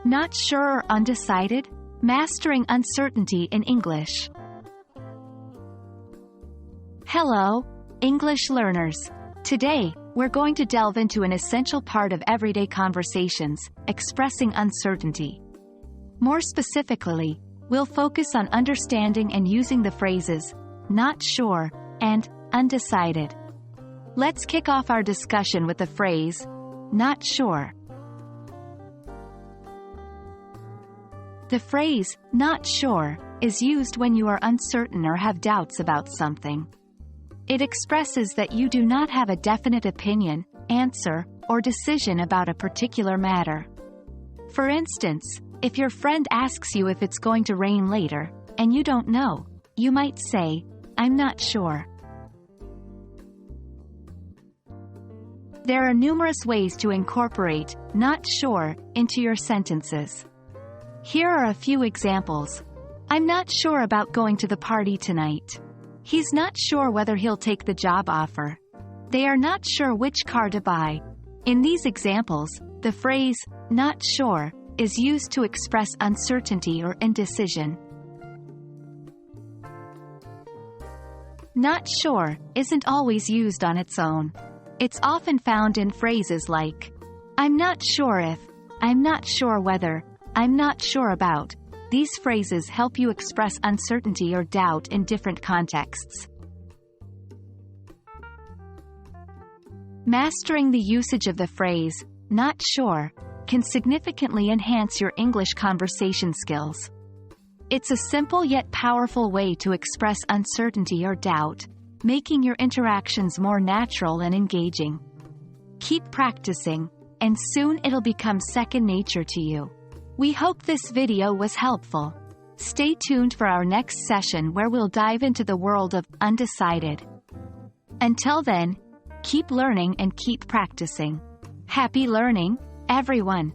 Not sure or undecided? Mastering uncertainty in English. Hello, English learners. Today, we're going to delve into an essential part of everyday conversations, expressing uncertainty. More specifically, we'll focus on understanding and using the phrases, not sure, and undecided. Let's kick off our discussion with the phrase, not sure. The phrase, not sure, is used when you are uncertain or have doubts about something. It expresses that you do not have a definite opinion, answer, or decision about a particular matter. For instance, if your friend asks you if it's going to rain later, and you don't know, you might say, I'm not sure. There are numerous ways to incorporate not sure into your sentences. Here are a few examples. I'm not sure about going to the party tonight. He's not sure whether he'll take the job offer. They are not sure which car to buy. In these examples, the phrase, not sure, is used to express uncertainty or indecision. Not sure isn't always used on its own. It's often found in phrases like, I'm not sure if, I'm not sure whether, I'm not sure about. These phrases help you express uncertainty or doubt in different contexts. Mastering the usage of the phrase, not sure, can significantly enhance your English conversation skills. It's a simple yet powerful way to express uncertainty or doubt, making your interactions more natural and engaging. Keep practicing, and soon it'll become second nature to you. We hope this video was helpful. Stay tuned for our next session where we'll dive into the world of undecided. Until then, keep learning and keep practicing. Happy learning, everyone!